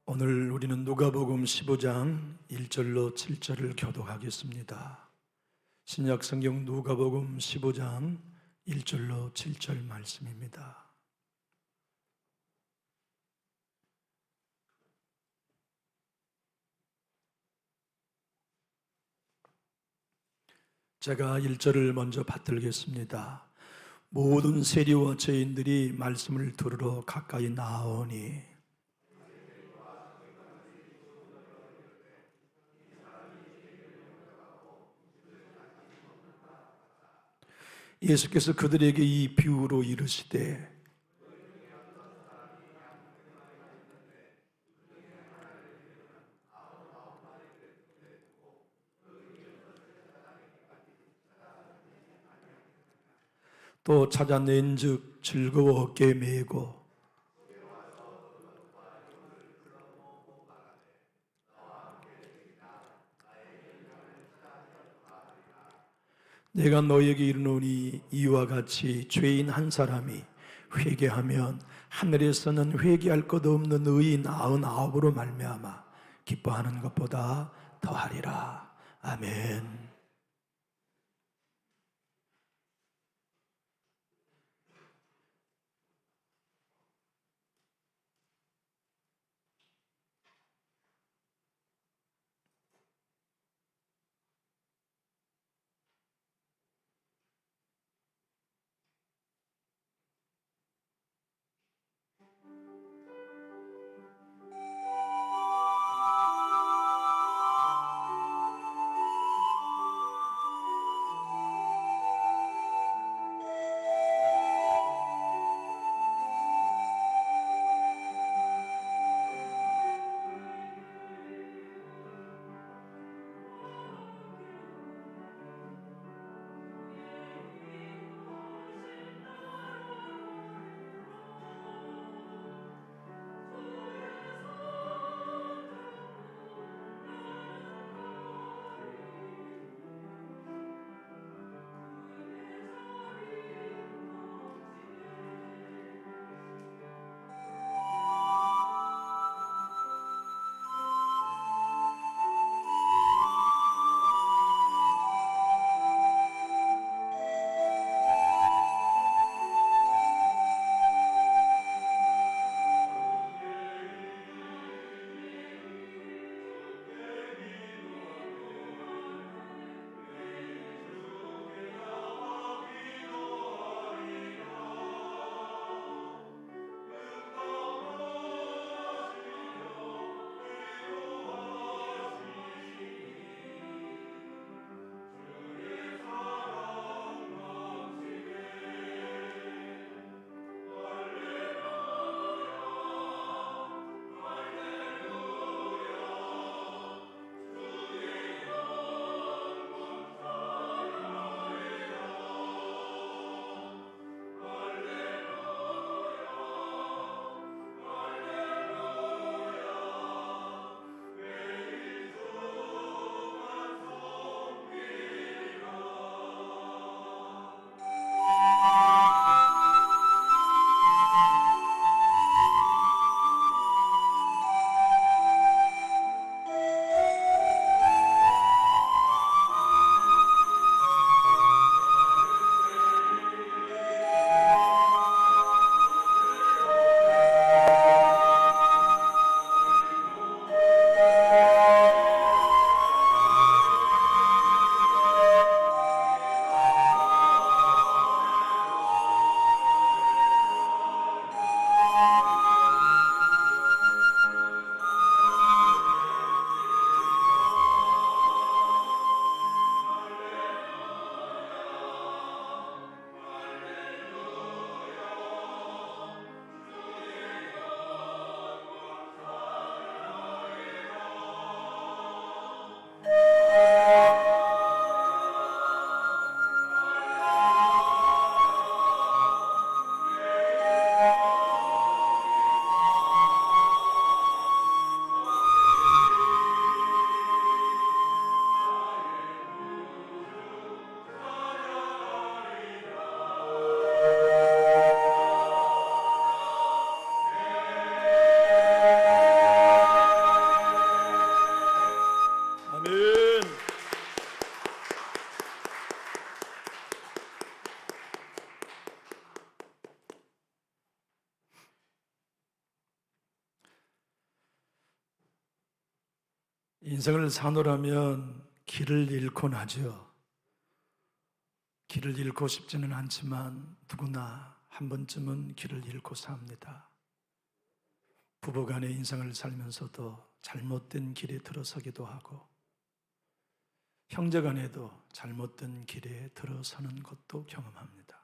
오늘 우리는 누가복음 15장 1절로 7절을 교독하겠습니다. 신약 성경 누가복음 15장 1절로 7절 말씀입니다. 제가 1절을 먼저 받들겠습니다. 모든 세리와 죄인들이 말씀을 들으러 가까이 나아오니 예수께서 그들에게 이 비유로 이르시되 또 찾아낸즉 즐거워 어깨에 메고 내가 너에게 이르노니 이와 같이 죄인 한 사람이 회개하면 하늘에서는 회개할 것 없는 의인 99으로 말미암아 기뻐하는 것보다 더하리라. 아멘. 인생을 사노라면 길을 잃고 나죠. 길을 잃고 싶지는 않지만 누구나 한 번쯤은 길을 잃고 삽니다. 부부간의 인생을 살면서도 잘못된 길에 들어서기도 하고, 형제간에도 잘못된 길에 들어서는 것도 경험합니다.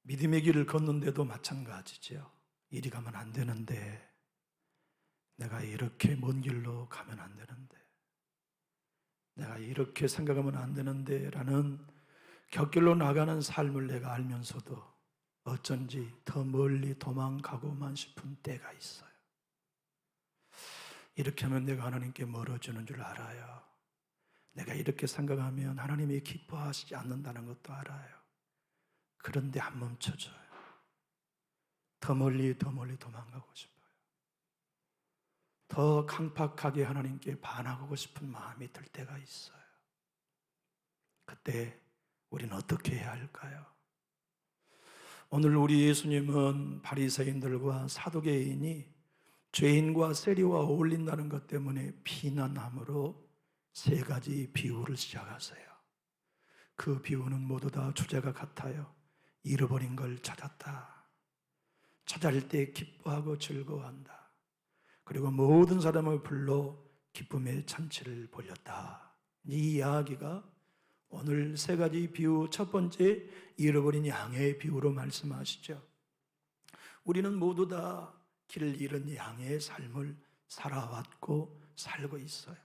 믿음의 길을 걷는데도 마찬가지죠. 이리 가면 안 되는데, 내가 이렇게 먼 길로 가면 안 되는데, 내가 이렇게 생각하면 안 되는데 라는 곁길로 나가는 삶을 내가 알면서도 어쩐지 더 멀리 도망가고만 싶은 때가 있어요. 이렇게 하면 내가 하나님께 멀어지는 줄 알아요. 내가 이렇게 생각하면 하나님이 기뻐하시지 않는다는 것도 알아요. 그런데 안 멈춰져요. 더 멀리 도망가고 싶어요. 더 강팍하게 하나님께 반하고 싶은 마음이 들 때가 있어요. 그때 우리는 어떻게 해야 할까요? 오늘 우리 예수님은 바리새인들과 사두개인이 죄인과 세리와 어울린다는 것 때문에 비난함으로 3가지 비유를 시작하세요. 그 비유는 모두 다 주제가 같아요. 잃어버린 걸 찾았다. 찾을 때 기뻐하고 즐거워한다. 그리고 모든 사람을 불러 기쁨의 잔치를 벌였다. 이 이야기가 오늘 3가지 비유, 첫 번째 잃어버린 양의 비유로 말씀하시죠. 우리는 모두 다 길을 잃은 양의 삶을 살아왔고 살고 있어요.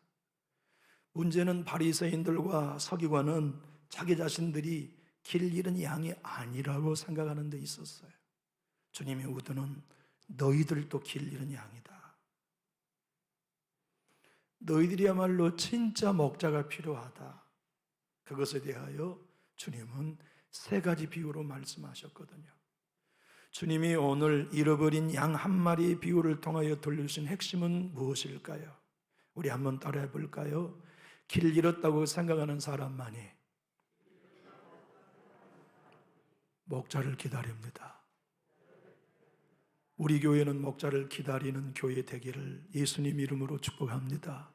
문제는 바리새인들과 서기관은 자기 자신들이 길 잃은 양이 아니라고 생각하는 데 있었어요. 주님의 의도는 너희들도 길 잃은 양이다. 너희들이야말로 진짜 목자가 필요하다. 그것에 대하여 주님은 3가지 비유로 말씀하셨거든요. 주님이 오늘 잃어버린 양 한 마리의 비유를 통하여 들려주신 핵심은 무엇일까요? 우리 한번 따라해 볼까요? 길 잃었다고 생각하는 사람만이 목자를 기다립니다. 우리 교회는 목자를 기다리는 교회 되기를 예수님 이름으로 축복합니다.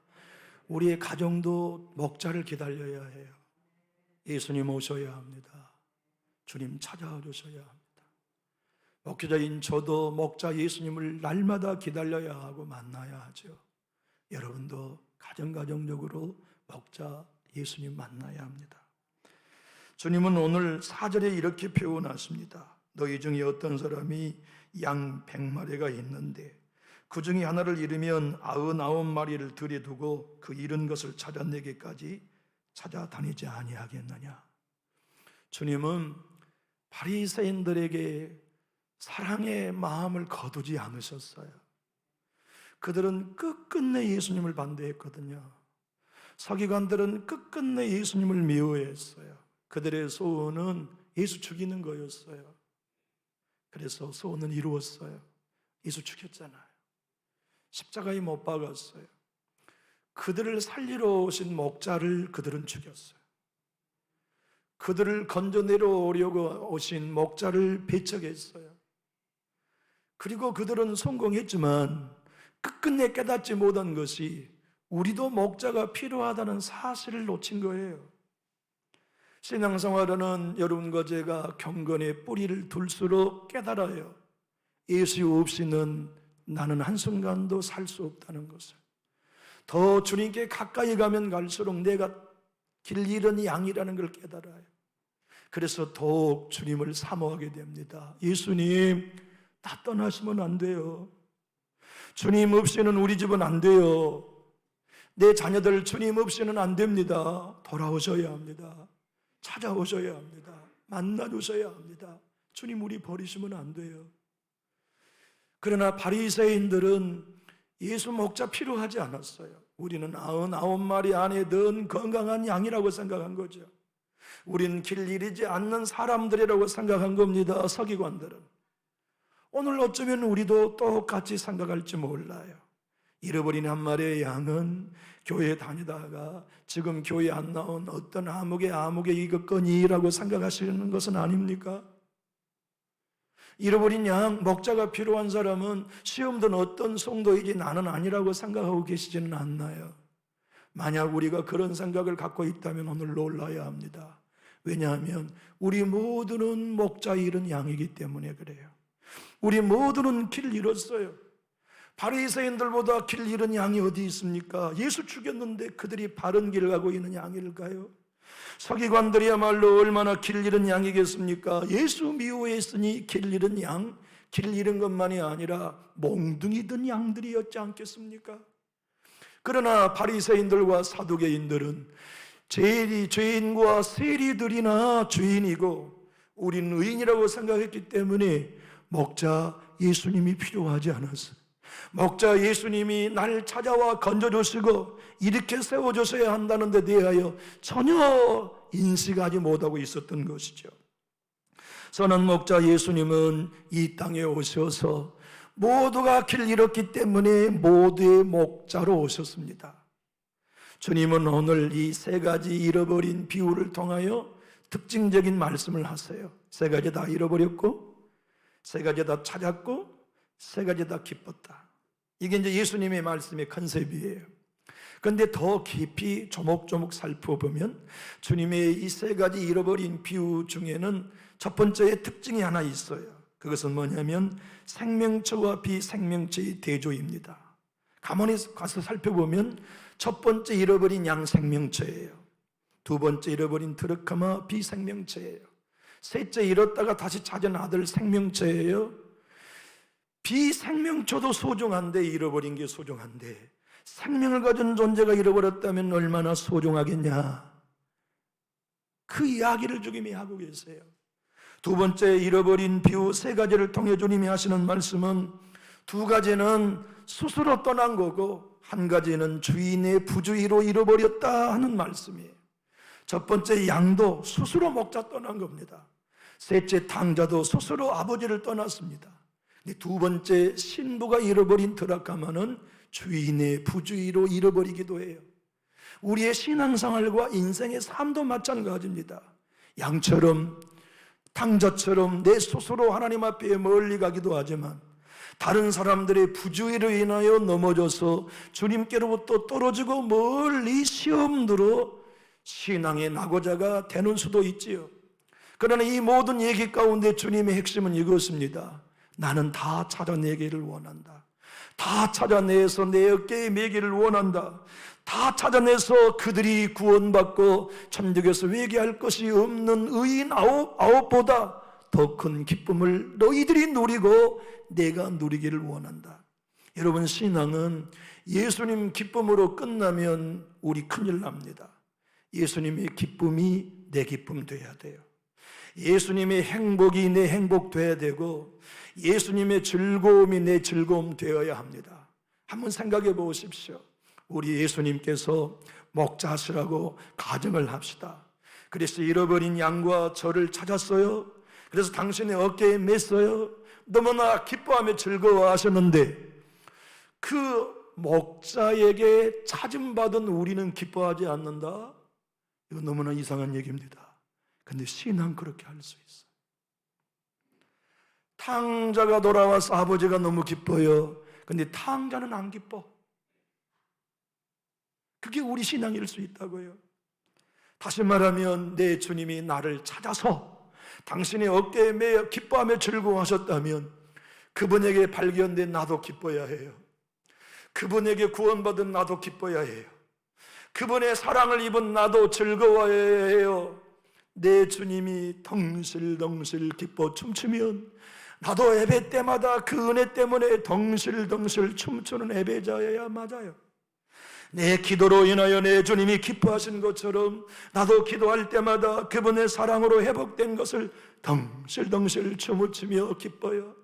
우리의 가정도 목자를 기다려야 해요. 예수님 오셔야 합니다. 주님 찾아와 주셔야 합니다. 목회자인 저도 목자 예수님을 날마다 기다려야 하고 만나야 하죠. 여러분도 가정적으로 목자 예수님 만나야 합니다. 주님은 오늘 4절에 이렇게 표현하십니다. 너희 중에 어떤 사람이 양 100마리가 있는데 그 중에 하나를 잃으면 99마리를 들여두고 그 잃은 것을 찾아내기까지 찾아다니지 아니하겠느냐. 주님은 바리새인들에게 사랑의 마음을 거두지 않으셨어요. 그들은 끝끝내 예수님을 반대했거든요. 서기관들은 끝끝내 예수님을 미워했어요. 그들의 소원은 예수 죽이는 거였어요. 그래서 소원은 이루었어요. 예수 죽였잖아요. 십자가에 못 박았어요. 그들을 살리러 오신 목자를 그들은 죽였어요. 그들을 건져내려오려고 오신 목자를 배척했어요. 그리고 그들은 성공했지만 끝끝내 깨닫지 못한 것이 우리도 목자가 필요하다는 사실을 놓친 거예요. 신앙생활은 여러분과 제가 경건의 뿌리를 둘수록 깨달아요. 예수 없이는 나는 한순간도 살 수 없다는 것을. 더 주님께 가까이 가면 갈수록 내가 길 잃은 양이라는 걸 깨달아요. 그래서 더욱 주님을 사모하게 됩니다. 예수님, 나 떠나시면 안 돼요. 주님 없이는 우리 집은 안 돼요. 내 자녀들 주님 없이는 안 됩니다. 돌아오셔야 합니다. 찾아오셔야 합니다. 만나주셔야 합니다. 주님 우리 버리시면 안 돼요. 그러나 바리새인들은 예수 목자 필요하지 않았어요. 우리는 99마리 안에 넣은 건강한 양이라고 생각한 거죠. 우린 길 잃지 않는 사람들이라고 생각한 겁니다. 서기관들은. 오늘 어쩌면 우리도 똑같이 생각할지 몰라요. 잃어버린 한 마리의 양은 교회에 다니다가 지금 교회 안 나온 어떤 아무개 이것거니라고 생각하시는 것은 아닙니까? 잃어버린 양, 목자가 필요한 사람은 시험든 어떤 성도이지 나는 아니라고 생각하고 계시지는 않나요? 만약 우리가 그런 생각을 갖고 있다면 오늘 놀라야 합니다. 왜냐하면 우리 모두는 목자 잃은 양이기 때문에 그래요. 우리 모두는 길 잃었어요. 바리새인들보다 길 잃은 양이 어디 있습니까? 예수 죽였는데 그들이 바른 길을 가고 있는 양일까요? 서기관들이야말로 얼마나 길 잃은 양이겠습니까? 예수 미워했으니 길 잃은 양, 길 잃은 것만이 아니라 몽둥이 든 양들이었지 않겠습니까? 그러나 바리새인들과 사두개인들은 죄인과 세리들이나 죄인이고 우리는 의인이라고 생각했기 때문에 목자 예수님이 필요하지 않았어요. 목자 예수님이 날 찾아와 건져주시고 이렇게 세워주셔야 한다는 데 대하여 전혀 인식하지 못하고 있었던 것이죠. 선한 목자 예수님은 이 땅에 오셔서 모두가 길 잃었기 때문에 모두의 목자로 오셨습니다. 주님은 오늘 이 세 가지 잃어버린 비유를 통하여 특징적인 말씀을 하세요. 세 가지 다 잃어버렸고, 세 가지 다 찾았고, 세 가지 다 기뻤다. 이게 이제 예수님의 말씀의 컨셉이에요. 그런데 더 깊이 조목조목 살펴보면 주님의 이 세 가지 잃어버린 비유 중에는 첫 번째의 특징이 하나 있어요. 그것은 뭐냐면 생명체와 비생명체의 대조입니다. 가만히 가서 살펴보면 첫 번째 잃어버린 양 생명체예요. 두 번째 잃어버린 드르카마 비생명체예요. 셋째 잃었다가 다시 찾은 아들 생명체예요. 비생명체도 소중한데 잃어버린 게 소중한데 생명을 가진 존재가 잃어버렸다면 얼마나 소중하겠냐. 그 이야기를 주님이 하고 계세요. 두 번째 잃어버린 비유 세 가지를 통해 주님이 하시는 말씀은 두 가지는 스스로 떠난 거고 한 가지는 주인의 부주의로 잃어버렸다 하는 말씀이에요. 첫 번째 양도 스스로 목자 떠난 겁니다. 셋째 탕자도 스스로 아버지를 떠났습니다. 두 번째 신부가 잃어버린 드라카마는 주인의 부주의로 잃어버리기도 해요. 우리의 신앙생활과 인생의 삶도 마찬가지입니다. 양처럼 탕자처럼 내 스스로 하나님 앞에 멀리 가기도 하지만 다른 사람들의 부주의로 인하여 넘어져서 주님께로부터 떨어지고 멀리 시험들어 신앙의 낙오자가 되는 수도 있지요. 그러나 이 모든 얘기 가운데 주님의 핵심은 이것입니다. 나는 다 찾아내기를 원한다. 다 찾아내서 내 어깨에 매기를 원한다. 다 찾아내서 그들이 구원받고 천국에서 회개할 것이 없는 의인 아홉보다 더 큰 기쁨을 너희들이 누리고 내가 누리기를 원한다. 여러분, 신앙은 예수님 기쁨으로 끝나면 우리 큰일 납니다. 예수님의 기쁨이 내 기쁨 돼야 돼요. 예수님의 행복이 내 행복 돼야 되고 예수님의 즐거움이 내 즐거움 되어야 합니다. 한번 생각해 보십시오. 우리 예수님께서 목자시라고 가정을 합시다. 그래서 잃어버린 양과 저를 찾았어요. 그래서 당신의 어깨에 맸어요. 너무나 기뻐하며 즐거워하셨는데 그 목자에게 찾음받은 우리는 기뻐하지 않는다? 이거 너무나 이상한 얘기입니다. 근데 신앙 그렇게 할 수 있어요. 탕자가 돌아와서 아버지가 너무 기뻐요. 근데 탕자는 안 기뻐. 그게 우리 신앙일 수 있다고요. 다시 말하면 내 주님이 나를 찾아서 당신의 어깨에 매여 기뻐하며 즐거워하셨다면 그분에게 발견된 나도 기뻐야 해요. 그분에게 구원받은 나도 기뻐야 해요. 그분의 사랑을 입은 나도 즐거워해야 해요. 내 주님이 덩실덩실 기뻐 춤추면 나도 예배 때마다 그 은혜 때문에 덩실덩실 춤추는 예배자여야 맞아요. 내 기도로 인하여 내 주님이 기뻐하신 것처럼 나도 기도할 때마다 그분의 사랑으로 회복된 것을 덩실덩실 춤을 추며 기뻐요.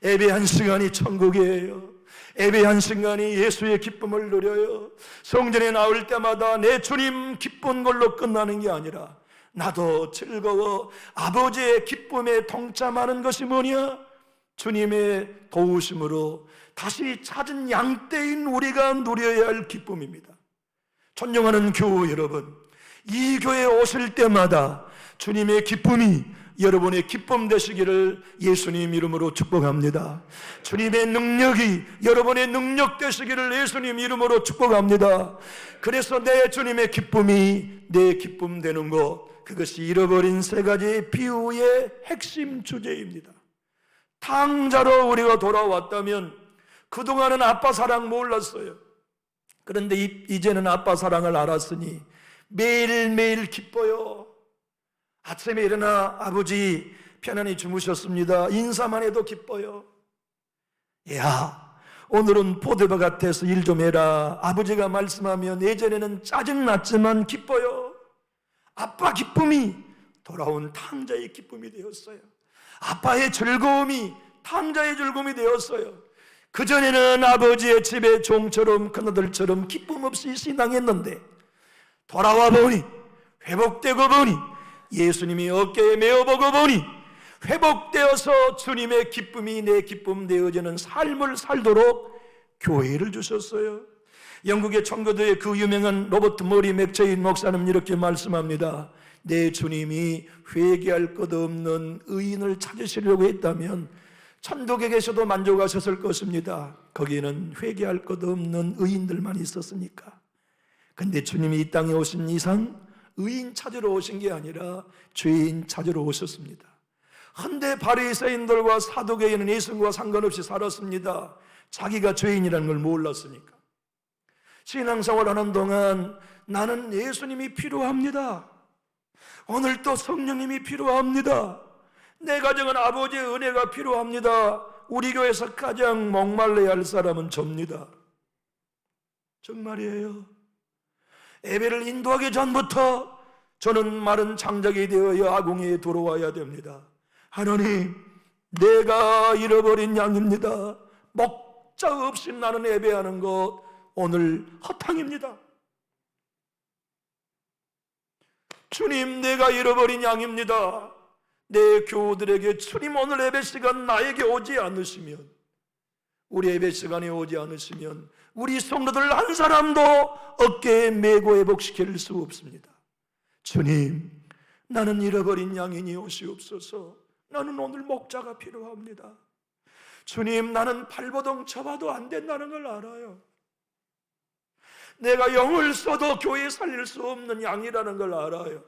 예배 한 시간이 천국이에요. 예배 한 시간이 예수의 기쁨을 누려요. 성전에 나올 때마다 내 주님 기쁜 걸로 끝나는 게 아니라 나도 즐거워 아버지의 기쁨에 동참하는 것이 뭐냐? 주님의 도우심으로 다시 찾은 양떼인 우리가 누려야 할 기쁨입니다. 존경하는 교우 여러분, 이 교회에 오실 때마다 주님의 기쁨이 여러분의 기쁨 되시기를 예수님 이름으로 축복합니다. 주님의 능력이 여러분의 능력 되시기를 예수님 이름으로 축복합니다. 그래서 내 주님의 기쁨이 내 기쁨 되는 것, 그것이 잃어버린 세 가지의 비유의 핵심 주제입니다. 탕자로 우리가 돌아왔다면 그동안은 아빠 사랑 몰랐어요. 그런데 이제는 아빠 사랑을 알았으니 매일매일 기뻐요. 아침에 일어나 아버지 편안히 주무셨습니다. 인사만 해도 기뻐요. 야, 오늘은 보드바 같아서 일 좀 해라. 아버지가 말씀하면 예전에는 짜증났지만 기뻐요. 아빠 기쁨이 돌아온 탕자의 기쁨이 되었어요. 아빠의 즐거움이 탕자의 즐거움이 되었어요. 그전에는 아버지의 집의 종처럼 큰아들처럼 기쁨 없이 신앙했는데 돌아와 보니, 회복되고 보니, 예수님이 어깨에 메어보고 보니 회복되어서 주님의 기쁨이 내 기쁨 되어지는 삶을 살도록 교회를 주셨어요. 영국의 청교도의 그 유명한 로버트 머리 맥체인 목사님 이렇게 말씀합니다. 내 주님이 회개할 것 없는 의인을 찾으시려고 했다면 천국에 계셔도 만족하셨을 것입니다. 거기에는 회개할 것 없는 의인들만 있었으니까. 근데 주님이 이 땅에 오신 이상 의인 찾으러 오신 게 아니라 죄인 찾으러 오셨습니다. 헌데 바리새인들과 사두개인은 예수님과 상관없이 살았습니다. 자기가 죄인이라는 걸 몰랐으니까. 신앙생활 하는 동안 나는 예수님이 필요합니다. 오늘 또 성령님이 필요합니다. 내 가정은 아버지의 은혜가 필요합니다. 우리 교회에서 가장 목말라야 할 사람은 접니다. 정말이에요. 예배를 인도하기 전부터 저는 마른 장작이 되어 아궁이에 들어와야 됩니다. 하나님, 내가 잃어버린 양입니다. 목자 없이 나는 예배하는 것 오늘 허탕입니다. 주님, 내가 잃어버린 양입니다. 내 교우들에게 주님 오늘 예배 시간 나에게 오지 않으시면, 우리 예배 시간에 오지 않으시면 우리 성도들 한 사람도 어깨에 메고 회복시킬 수 없습니다. 주님, 나는 잃어버린 양이니 오시옵소서. 나는 오늘 목자가 필요합니다. 주님, 나는 발버둥 쳐봐도 안 된다는 걸 알아요. 내가 영을 써도 교회에 살릴 수 없는 양이라는 걸 알아요.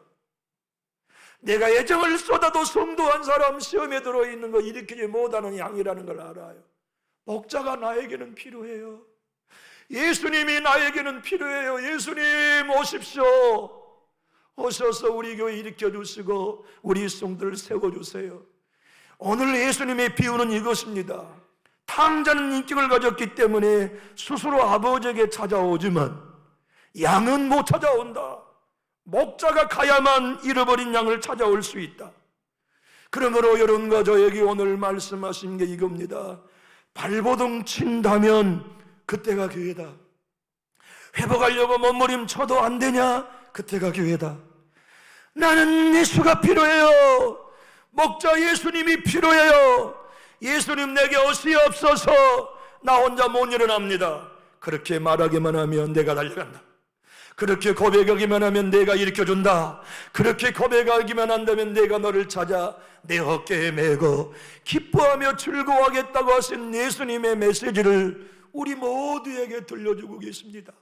내가 애정을 쏟아도 성도 한 사람 시험에 들어있는 거 일으키지 못하는 양이라는 걸 알아요. 목자가 나에게는 필요해요. 예수님이 나에게는 필요해요. 예수님 오십시오. 오셔서 우리 교회 일으켜주시고 우리 성도를 세워주세요. 오늘 예수님의 비유는 이것입니다. 탕자는 인격을 가졌기 때문에 스스로 아버지에게 찾아오지만 양은 못 찾아온다. 목자가 가야만 잃어버린 양을 찾아올 수 있다. 그러므로 여러분과 저에게 오늘 말씀하신 게 이겁니다. 발버둥 친다면 그때가 기회다. 회복하려고 몸부림쳐도 안 되냐? 그때가 기회다. 나는 예수가 필요해요. 목자 예수님이 필요해요. 예수님 내게 오시옵소서. 나 혼자 못 일어납니다. 그렇게 말하기만 하면 내가 달려간다. 그렇게 고백하기만 하면 내가 일으켜준다. 그렇게 고백하기만 한다면 내가 너를 찾아 내 어깨에 메고 기뻐하며 즐거워하겠다고 하신 예수님의 메시지를 우리 모두에게 들려주고 계십니다.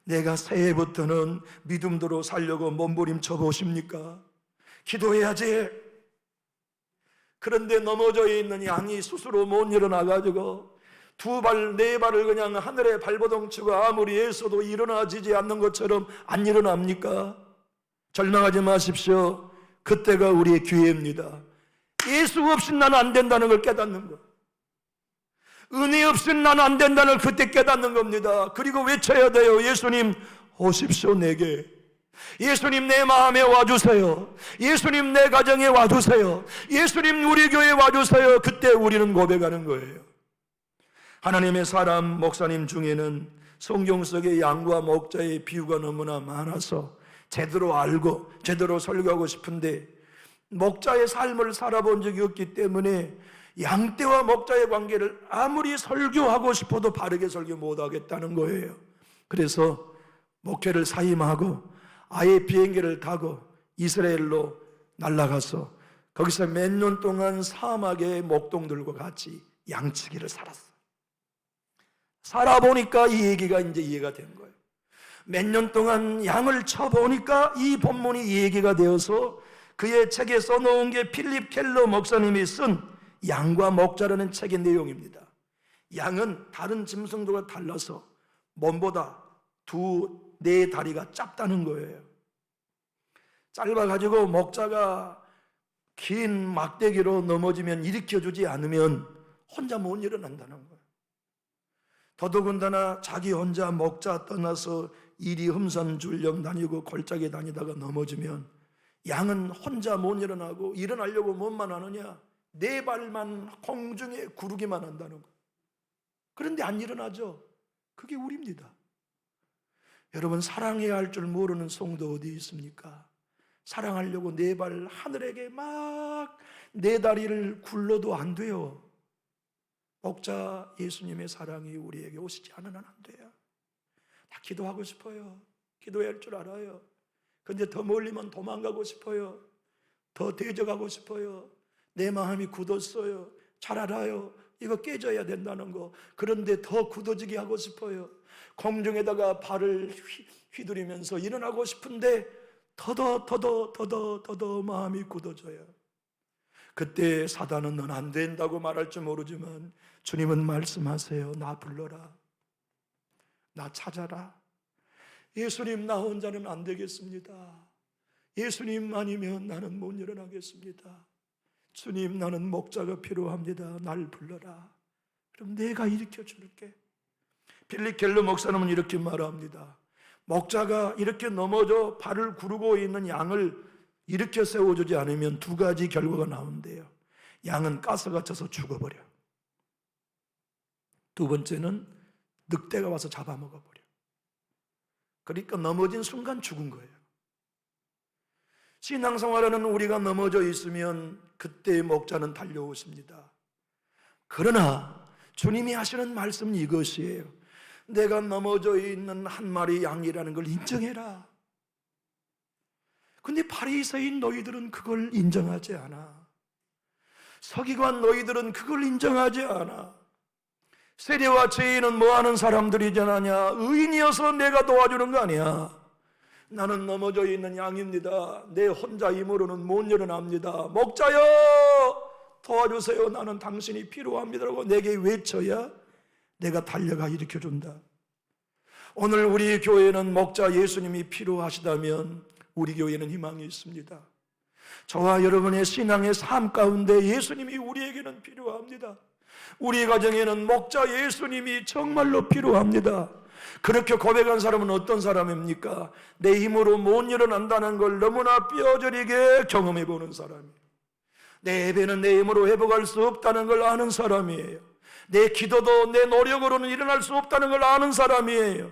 내가 새해부터는 믿음대로 살려고 몸부림쳐 보십니까? 기도해야지. 그런데 넘어져 있는 양이 스스로 못 일어나가지고 두 발, 네 발을 그냥 하늘에 발버둥 치고 아무리 애써도 일어나지지 않는 것처럼 안 일어납니까? 절망하지 마십시오. 그때가 우리의 기회입니다. 예수 없이 나는 안 된다는 걸 깨닫는 것. 은혜 없이는 나는 안 된다는 걸 그때 깨닫는 겁니다. 그리고 외쳐야 돼요. 예수님 오십시오 내게. 예수님 내 마음에 와주세요. 예수님 내 가정에 와주세요. 예수님 우리 교회에 와주세요. 그때 우리는 고백하는 거예요. 하나님의 사람 목사님 중에는 성경 속의 양과 목자의 비유가 너무나 많아서 제대로 알고 제대로 설교하고 싶은데 목자의 삶을 살아본 적이 없기 때문에 양떼와 목자의 관계를 아무리 설교하고 싶어도 바르게 설교 못하겠다는 거예요. 그래서 목회를 사임하고 아예 비행기를 타고 이스라엘로 날아가서 거기서 몇 년 동안 사막의 목동들과 같이 양치기를 살았어. 살아보니까 이 얘기가 이제 이해가 된 거예요. 몇 년 동안 양을 쳐보니까 이 본문이 이 얘기가 되어서 그의 책에 써놓은 게 필립 켈러 목사님이 쓴 양과 목자라는 책의 내용입니다. 양은 다른 짐승들과 달라서 몸보다 네 다리가 짧다는 거예요. 짧아가지고 목자가 긴 막대기로 넘어지면 일으켜주지 않으면 혼자 못 일어난다는 거예요. 더더군다나 자기 혼자 목자 떠나서 이리 흠산줄령 다니고 골짜기 다니다가 넘어지면 양은 혼자 못 일어나고 일어나려고 뭐만 하느냐? 네 발만 공중에 구르기만 한다는 거예요. 그런데 안 일어나죠. 그게 우리입니다. 여러분, 사랑해야 할 줄 모르는 성도 어디 있습니까? 사랑하려고 네 발 하늘에게 막 네 다리를 굴러도 안 돼요. 목자 예수님의 사랑이 우리에게 오시지 않으면 안 돼요. 다 기도하고 싶어요. 기도해야 할 줄 알아요. 근데 더 멀리면 도망가고 싶어요. 더 대적하고 싶어요. 내 마음이 굳었어요. 잘 알아요. 이거 깨져야 된다는 거. 그런데 더 굳어지게 하고 싶어요. 공중에다가 발을 휘두르면서 일어나고 싶은데 더더 마음이 굳어져요. 그때 사단은 넌 안 된다고 말할 줄 모르지만 주님은 말씀하세요. 나 불러라. 나 찾아라. 예수님, 나 혼자는 안 되겠습니다. 예수님만이면 나는 못 일어나겠습니다. 주님, 나는 목자가 필요합니다. 날 불러라. 그럼 내가 일으켜 줄게. 필립 켈러 목사님은 이렇게 말합니다. 목자가 이렇게 넘어져 발을 구르고 있는 양을 일으켜 세워주지 않으면 두 가지 결과가 나온대요. 양은 가스가 쳐서 죽어버려. 두 번째는 늑대가 와서 잡아먹어버려. 그러니까 넘어진 순간 죽은 거예요. 신앙생활에는 우리가 넘어져 있으면 그때 목자는 달려오십니다. 그러나 주님이 하시는 말씀은 이것이에요. 내가 넘어져 있는 한 마리 양이라는 걸 인정해라. 근데 바리새인 너희들은 그걸 인정하지 않아. 서기관 너희들은 그걸 인정하지 않아. 세리와 죄인은 뭐하는 사람들이지 않냐? 의인이어서 내가 도와주는 거 아니야. 나는 넘어져 있는 양입니다. 내 혼자 힘으로는 못 일어납니다. 목자여 도와주세요. 나는 당신이 필요합니다라고 내게 외쳐야 내가 달려가 일으켜준다. 오늘 우리 교회는 목자 예수님이 필요하시다면 우리 교회는 희망이 있습니다. 저와 여러분의 신앙의 삶 가운데 예수님이 우리에게는 필요합니다. 우리 가정에는 목자 예수님이 정말로 필요합니다. 그렇게 고백한 사람은 어떤 사람입니까? 내 힘으로 못 일어난다는 걸 너무나 뼈저리게 경험해 보는 사람이에요. 내 예배는 내 힘으로 회복할 수 없다는 걸 아는 사람이에요. 내 기도도 내 노력으로는 일어날 수 없다는 걸 아는 사람이에요.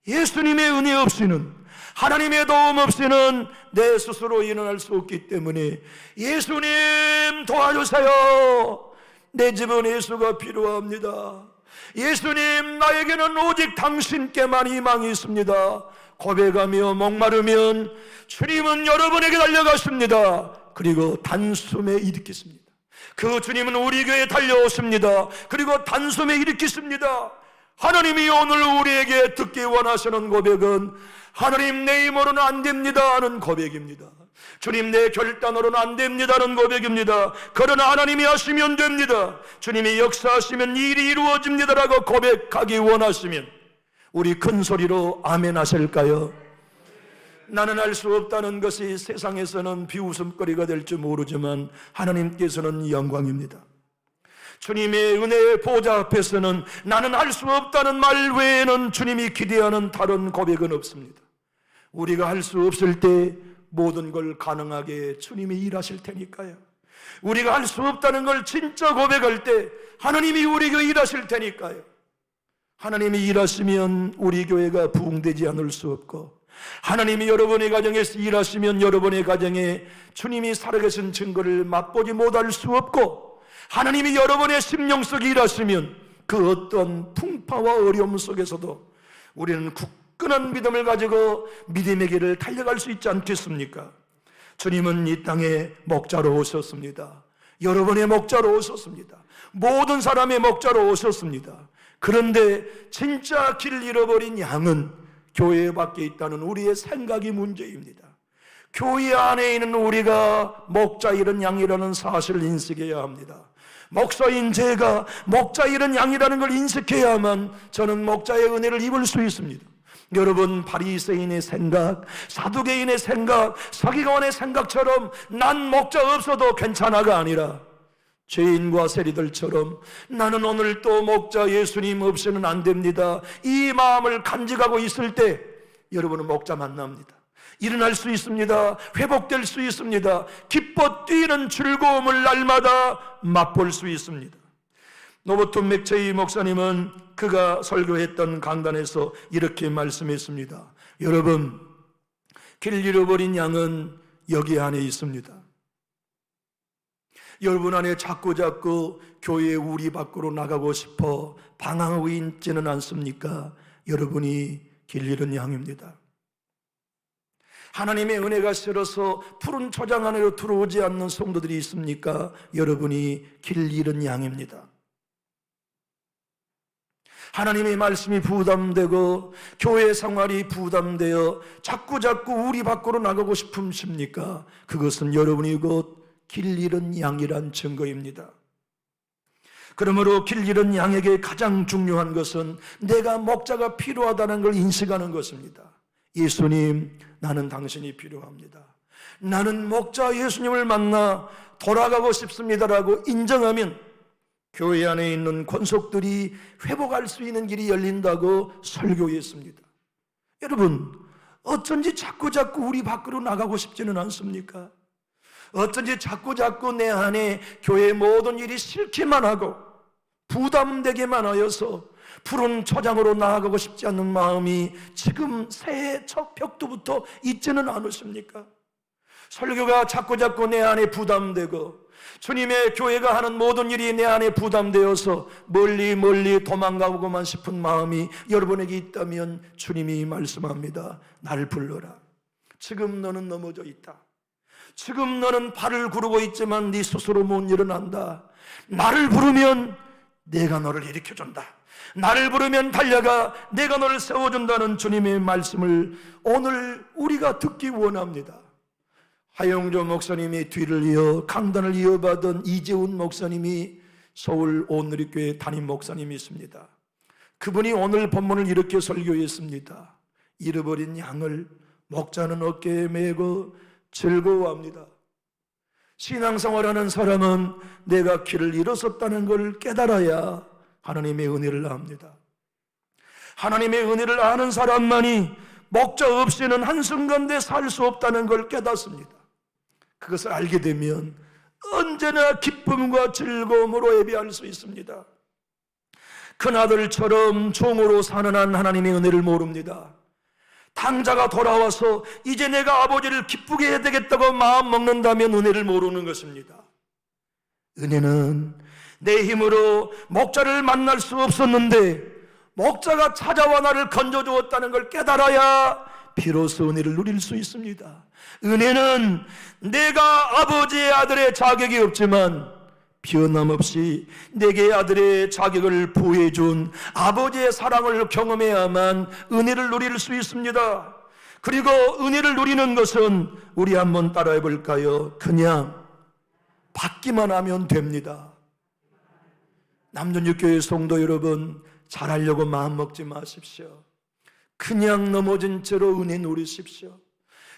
예수님의 은혜 없이는, 하나님의 도움 없이는 내 스스로 일어날 수 없기 때문에 예수님 도와주세요. 내 집은 예수가 필요합니다. 예수님, 나에게는 오직 당신께만 희망이 있습니다. 고백하며 목마르면 주님은 여러분에게 달려가십니다. 그리고 단숨에 일으키십니다. 그 주님은 우리 교회에 달려오십니다. 그리고 단숨에 일으키십니다. 하나님이 오늘 우리에게 듣기 원하시는 고백은 하나님, 내 힘으로는 안 됩니다 하는 고백입니다. 주님, 내 결단으로는 안 됩니다는 고백입니다. 그러나 하나님이 하시면 됩니다. 주님이 역사하시면 일이 이루어집니다라고 고백하기 원하시면 우리 큰 소리로 아멘 하실까요? 나는 할 수 없다는 것이 세상에서는 비웃음거리가 될 줄 모르지만 하나님께서는 영광입니다. 주님의 은혜의 보좌 앞에서는 나는 할 수 없다는 말 외에는 주님이 기대하는 다른 고백은 없습니다. 우리가 할 수 없을 때 모든 걸 가능하게 주님이 일하실 테니까요. 우리가 할 수 없다는 걸 진짜 고백할 때 하나님이 우리 교회 일하실 테니까요. 하나님이 일하시면 우리 교회가 부흥되지 않을 수 없고, 하나님이 여러분의 가정에서 일하시면 여러분의 가정에 주님이 살아계신 증거를 맛보지 못할 수 없고, 하나님이 여러분의 심령 속에 일하시면 그 어떤 풍파와 어려움 속에서도 우리는 굳건한 믿음을 가지고 믿음의 길을 달려갈 수 있지 않겠습니까? 주님은 이 땅에 목자로 오셨습니다. 여러분의 목자로 오셨습니다. 모든 사람의 목자로 오셨습니다. 그런데 진짜 길 잃어버린 양은 교회 밖에 있다는 우리의 생각이 문제입니다. 교회 안에 있는 우리가 목자 잃은 양이라는 사실을 인식해야 합니다. 목사인 제가 목자 잃은 양이라는 걸 인식해야만 저는 목자의 은혜를 입을 수 있습니다. 여러분, 바리새인의 생각, 사두개인의 생각, 서기관의 생각처럼 난 목자 없어도 괜찮아가 아니라 죄인과 세리들처럼 나는 오늘 또 목자 예수님 없이는 안 됩니다, 이 마음을 간직하고 있을 때 여러분은 목자 만납니다. 일어날 수 있습니다. 회복될 수 있습니다. 기뻐 뛰는 즐거움을 날마다 맛볼 수 있습니다. 노버튼 맥체이 목사님은 그가 설교했던 강단에서 이렇게 말씀했습니다. 여러분, 길 잃어버린 양은 여기 안에 있습니다. 여러분 안에 자꾸자꾸 교회 우리 밖으로 나가고 싶어 방황하고 있지는 않습니까? 여러분이 길 잃은 양입니다. 하나님의 은혜가 싫어서 푸른 초장 안으로 들어오지 않는 성도들이 있습니까? 여러분이 길 잃은 양입니다. 하나님의 말씀이 부담되고 교회 생활이 부담되어 자꾸자꾸 우리 밖으로 나가고 싶으십니까? 그것은 여러분이 곧 길 잃은 양이란 증거입니다. 그러므로 길 잃은 양에게 가장 중요한 것은 내가 목자가 필요하다는 걸 인식하는 것입니다. 예수님, 나는 당신이 필요합니다. 나는 목자 예수님을 만나 돌아가고 싶습니다라고 인정하면 교회 안에 있는 권속들이 회복할 수 있는 길이 열린다고 설교했습니다. 여러분, 어쩐지 자꾸자꾸 우리 밖으로 나가고 싶지는 않습니까? 어쩐지 자꾸자꾸 내 안에 교회의 모든 일이 싫기만 하고 부담되기만 하여서 푸른 초장으로 나아가고 싶지 않는 마음이 지금 새해 첫 벽두부터 있지는 않으십니까? 설교가 자꾸자꾸 내 안에 부담되고 주님의 교회가 하는 모든 일이 내 안에 부담되어서 멀리 도망가고만 싶은 마음이 여러분에게 있다면 주님이 말씀합니다. 나를 불러라. 지금 너는 넘어져 있다. 지금 너는 발을 구르고 있지만 네 스스로 못 일어난다. 나를 부르면 내가 너를 일으켜준다. 나를 부르면 달려가 내가 너를 세워준다는 주님의 말씀을 오늘 우리가 듣기 원합니다. 하영조 목사님의 뒤를 이어 강단을 이어받은 이재훈 목사님이 서울 온누리교회 담임 목사님이 있습니다. 그분이 오늘 본문을 이렇게 설교했습니다. 잃어버린 양을 목자는 어깨에 메고 즐거워합니다. 신앙생활하는 사람은 내가 길을 잃었었다는 걸 깨달아야 하나님의 은혜를 압니다. 하나님의 은혜를 아는 사람만이 목자 없이는 한순간도 살 수 없다는 걸 깨닫습니다. 그것을 알게 되면 언제나 기쁨과 즐거움으로 예배할 수 있습니다. 큰아들처럼 종으로 사는 한 하나님의 은혜를 모릅니다. 당자가 돌아와서 이제 내가 아버지를 기쁘게 해야 되겠다고 마음 먹는다면 은혜를 모르는 것입니다. 은혜는 내 힘으로 목자를 만날 수 없었는데 목자가 찾아와 나를 건져주었다는 걸 깨달아야 비로소 은혜를 누릴 수 있습니다. 은혜는 내가 아버지의 아들의 자격이 없지만 변함없이 내게 아들의 자격을 부여해준 아버지의 사랑을 경험해야만 은혜를 누릴 수 있습니다. 그리고 은혜를 누리는 것은 우리 한번 따라해 볼까요? 그냥 받기만 하면 됩니다. 남전육교회 성도 여러분, 잘하려고 마음 먹지 마십시오. 그냥 넘어진 채로 은혜 누리십시오.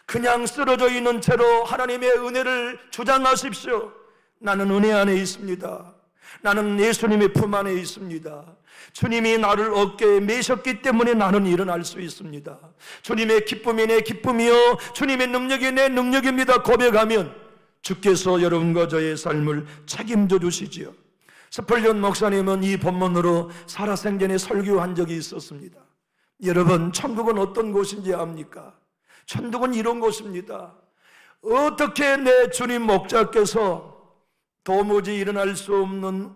그냥 쓰러져 있는 채로 하나님의 은혜를 주장하십시오. 나는 은혜 안에 있습니다. 나는 예수님의 품 안에 있습니다. 주님이 나를 어깨에 메셨기 때문에 나는 일어날 수 있습니다. 주님의 기쁨이 내 기쁨이요 주님의 능력이 내 능력입니다. 고백하면 주께서 여러분과 저의 삶을 책임져 주시지요. 스펄전 목사님은 이 본문으로 살아생전에 설교한 적이 있었습니다. 여러분, 천국은 어떤 곳인지 압니까? 천국은 이런 곳입니다. 어떻게 내 주님 목자께서 도무지 일어날 수 없는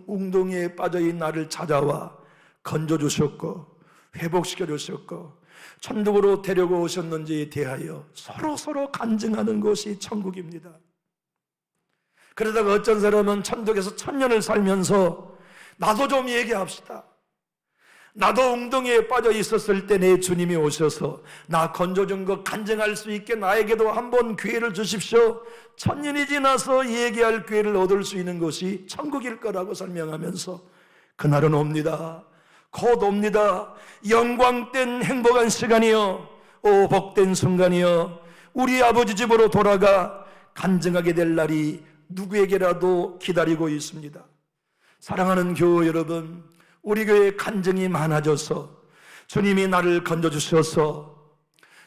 웅덩이에 빠져있는 나를 찾아와 건져주셨고 회복시켜 주셨고 천국으로 데리고 오셨는지에 대하여 서로 간증하는 곳이 천국입니다. 그러다가 어떤 사람은 천국에서 1000년을 살면서 나도 좀 얘기합시다. 나도 웅덩이에 빠져 있었을 때 내 주님이 오셔서 나 건져준 거 간증할 수 있게 나에게도 한번 기회를 주십시오. 1000년이 지나서 얘기할 기회를 얻을 수 있는 것이 천국일 거라고 설명하면서 그날은 옵니다. 곧 옵니다. 영광된 행복한 시간이요, 오 복된 순간이요, 우리 아버지 집으로 돌아가 간증하게 될 날이 누구에게라도 기다리고 있습니다. 사랑하는 교우 여러분, 우리 교회 간증이 많아져서 주님이 나를 건져주셔서,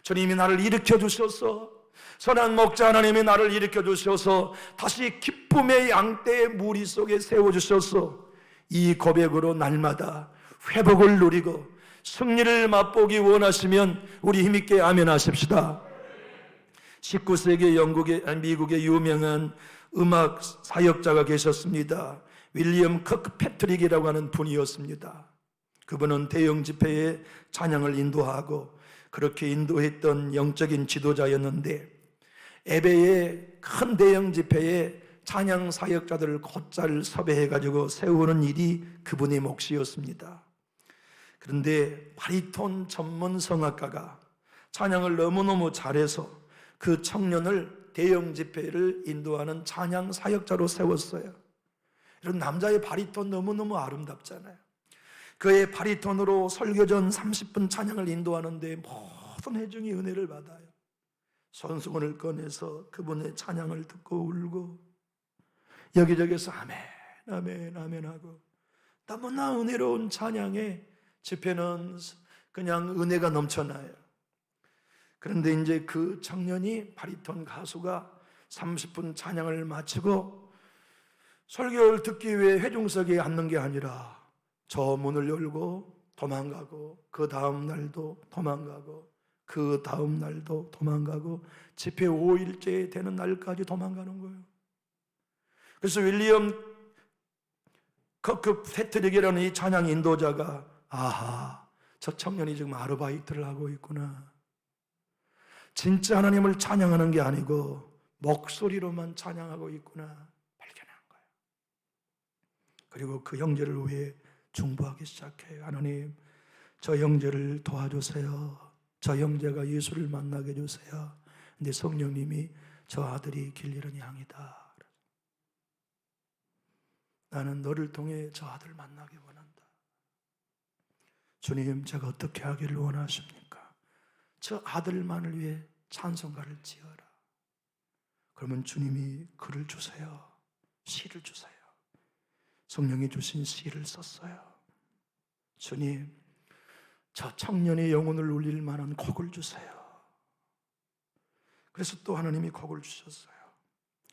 주님이 나를 일으켜주셔서, 선한 목자 하나님이 나를 일으켜주셔서 다시 기쁨의 양떼의 무리 속에 세워주셔서 이 고백으로 날마다 회복을 누리고 승리를 맛보기 원하시면 우리 힘있게 아멘 하십시다. 19세기 미국의 유명한 음악 사역자가 계셨습니다. 윌리엄 커크 패트릭이라고 하는 분이었습니다. 그분은 대형 집회에 찬양을 인도하고 그렇게 인도했던 영적인 지도자였는데, 에베의 큰 대형 집회에 찬양 사역자들을 곧잘 섭외해가지고 세우는 일이 그분의 몫이었습니다. 그런데 바리톤 전문 성악가가 찬양을 너무너무 잘해서 그 청년을 대형 집회를 인도하는 찬양 사역자로 세웠어요. 이런 남자의 바리톤 너무너무 아름답잖아요. 그의 바리톤으로 설교 전 30분 찬양을 인도하는데 모든 회중이 은혜를 받아요. 손수건을 꺼내서 그분의 찬양을 듣고 울고 여기저기서 아멘 아멘 아멘 하고 너무나 은혜로운 찬양에 집회는 그냥 은혜가 넘쳐나요. 그런데 이제 그 청년이, 바리톤 가수가 30분 찬양을 마치고 설교를 듣기 위해 회중석에 앉는 게 아니라 저 문을 열고 도망가고 그 다음 날도 도망가고 그 다음 날도 도망가고 집회 5일째 되는 날까지 도망가는 거예요. 그래서 윌리엄 커크 패트릭이라는 이 찬양 인도자가 아하, 저 청년이 지금 아르바이트를 하고 있구나. 진짜 하나님을 찬양하는 게 아니고 목소리로만 찬양하고 있구나 발견한 거예요. 그리고 그 형제를 위해 중보하기 시작해요. 하나님, 저 형제를 도와주세요. 저 형제가 예수를 만나게 해주세요. 근데 성령님이 저 아들이 길 잃은 양이다. 나는 너를 통해 저 아들 만나기 원한다. 주님, 제가 어떻게 하기를 원하십니까? 저 아들만을 위해 찬송가를 지어라. 그러면 주님이 글을 주세요. 시를 주세요. 성령이 주신 시를 썼어요. 주님, 저 청년의 영혼을 울릴 만한 곡을 주세요. 그래서 또 하나님이 곡을 주셨어요.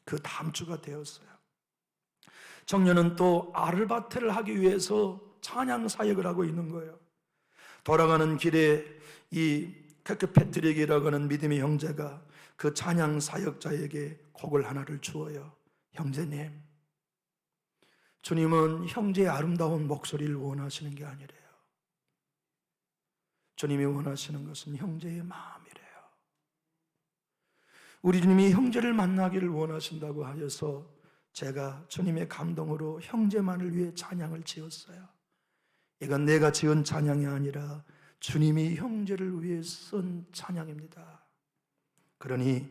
그 다음 주가 되었어요. 청년은 또 아르바이트를 하기 위해서 찬양 사역을 하고 있는 거예요. 돌아가는 길에 이 커크 패트릭이라고 하는 믿음의 형제가 그 찬양 사역자에게 곡을 하나를 주어요. 형제님, 주님은 형제의 아름다운 목소리를 원하시는 게 아니래요. 주님이 원하시는 것은 형제의 마음이래요. 우리 주님이 형제를 만나기를 원하신다고 하여서 제가 주님의 감동으로 형제만을 위해 찬양을 지었어요. 이건 내가 지은 찬양이 아니라 주님이 형제를 위해 쓴 찬양입니다. 그러니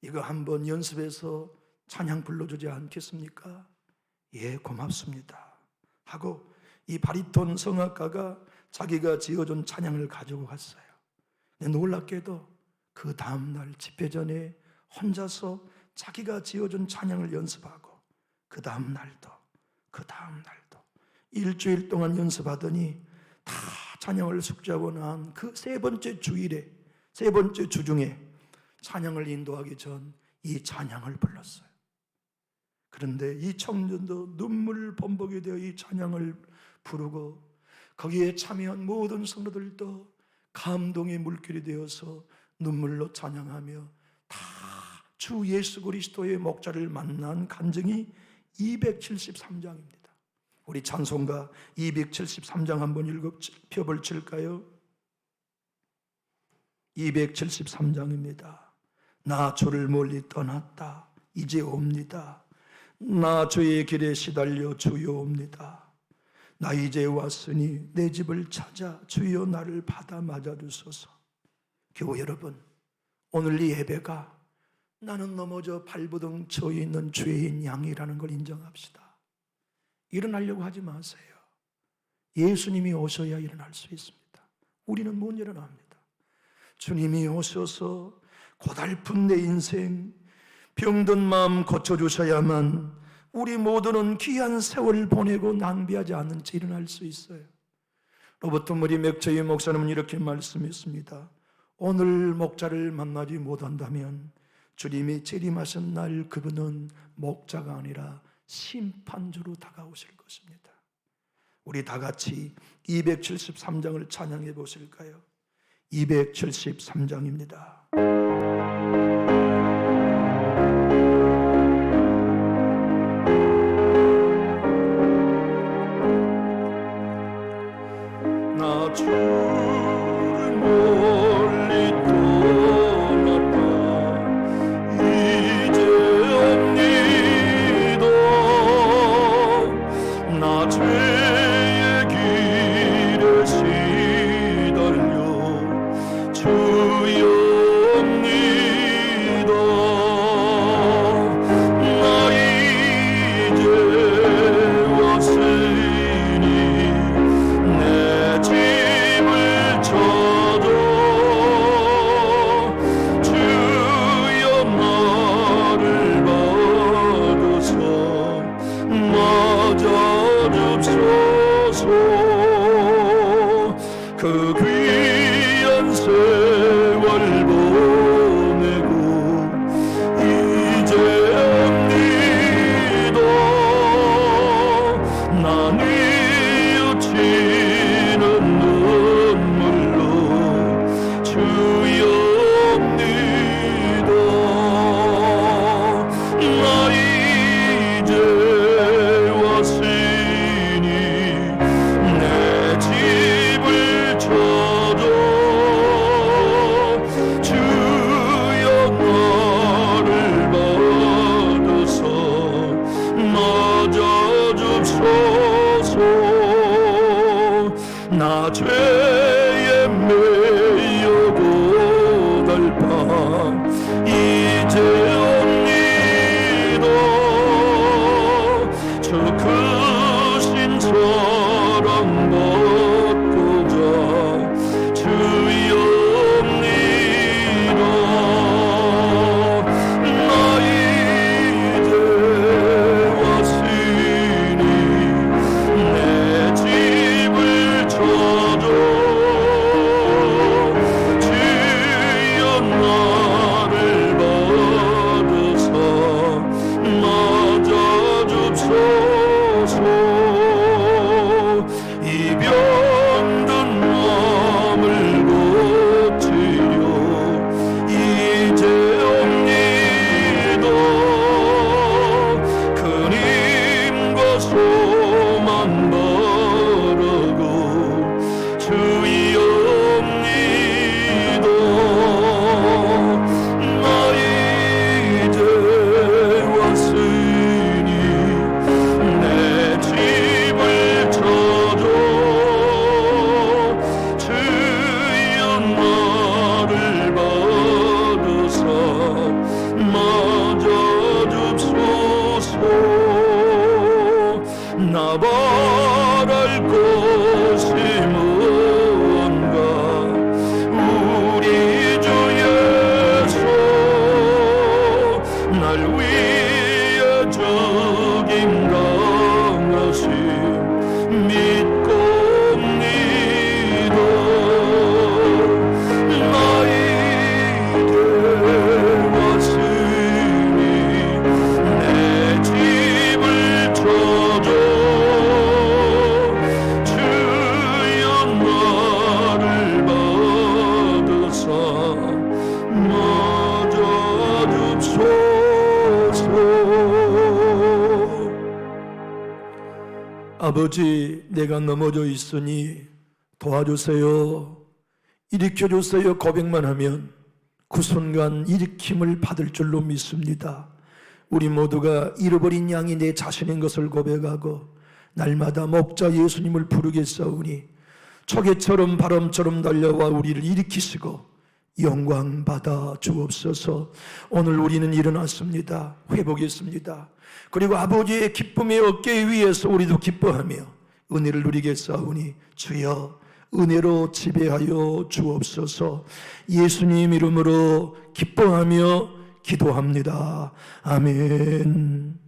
이거 한번 연습해서 찬양 불러주지 않겠습니까? 예, 고맙습니다 하고 이 바리톤 성악가가 자기가 지어준 찬양을 가지고 갔어요. 근데 놀랍게도 그 다음날 집회 전에 혼자서 자기가 지어준 찬양을 연습하고 그 다음날도 일주일 동안 연습하더니 다 찬양을 숙지하고 난 그 세 번째 주일에, 세 번째 주 중에 찬양을 인도하기 전 이 찬양을 불렀어요. 그런데 이 청년도 눈물 범벅이 되어 이 찬양을 부르고 거기에 참여한 모든 성도들도 감동의 물결이 되어서 눈물로 찬양하며 다 주 예수 그리스도의 목자를 만난 간증이 273장입니다. 우리 찬송가 273장 한번 펴볼 칠까요? 273장입니다. 나 주를 멀리 떠났다. 이제 옵니다. 나 주의 길에 시달려 주여 옵니다. 나 이제 왔으니 내 집을 찾아 주여 나를 받아 맞아주소서. 교우 여러분, 오늘 이 예배가 나는 넘어져 발버둥 쳐 있는 죄인 양이라는 걸 인정합시다. 일어나려고 하지 마세요. 예수님이 오셔야 일어날 수 있습니다. 우리는 못 일어납니다. 주님이 오셔서 고달픈 내 인생, 병든 마음 고쳐주셔야만 우리 모두는 귀한 세월 보내고 낭비하지 않은 채 일어날 수 있어요. 로버트 머리 맥저희 목사님은 이렇게 말씀했습니다. 오늘 목자를 만나지 못한다면 주님이 재림하신 날 그분은 목자가 아니라 심판주로 다가오실 것입니다. 우리 다 같이 273장을 찬양해 보실까요? 273장입니다. 나 주를 멀리 떠났다. 이제 옵니다. 나 죄의 길에 시달려 주여 옵니다. 나 이제 왔으니 내 집을 찾아 주여 나를 받으소 맞아주소서. 그 귀한 세월 보내고 이제 옵니다. 나 뉘우치는 눈물로 주여 옵니다. 나 이제 왔으니 내 집을 찾아 주여 나를 받으소 맞아주소서. 나 죄에 매여 고달파 이제 옵니다. 저 크신 사랑 받고자 주여 옵니다. 나 이제 왔으니 내 집을 찾아 주여 나를 받으사 맞아주소서. 이 병든 마음을 고치려 이제 옵니다. 큰 힘과 소망 바라고 주여 옵니다. 나 이제 왔으니 내 집을 찾아 주여 나를 받으사 맞아주소서. 나 바랄 것이 무언가 우리 주 예수 날 위해 죽임 당하심 믿고 옵니다. 나 이제 왔으니 내 집을 찾아 주여 나를 받으사 맞아주소서. 아버지, 내가 넘어져 있으니 도와주세요. 일으켜줬어요 고백만 하면 그 순간 일으킴을 받을 줄로 믿습니다. 우리 모두가 잃어버린 양이 내 자신인 것을 고백하고 날마다 목자 예수님을 부르겠사오니 초계처럼 바람처럼 달려와 우리를 일으키시고 영광 받아 주옵소서. 오늘 우리는 일어났습니다. 회복했습니다. 그리고 아버지의 기쁨의 어깨 위에서 우리도 기뻐하며 은혜를 누리겠사오니 주여 은혜로 지배하여 주옵소서. 예수님 이름으로 기뻐하며 기도합니다. 아멘.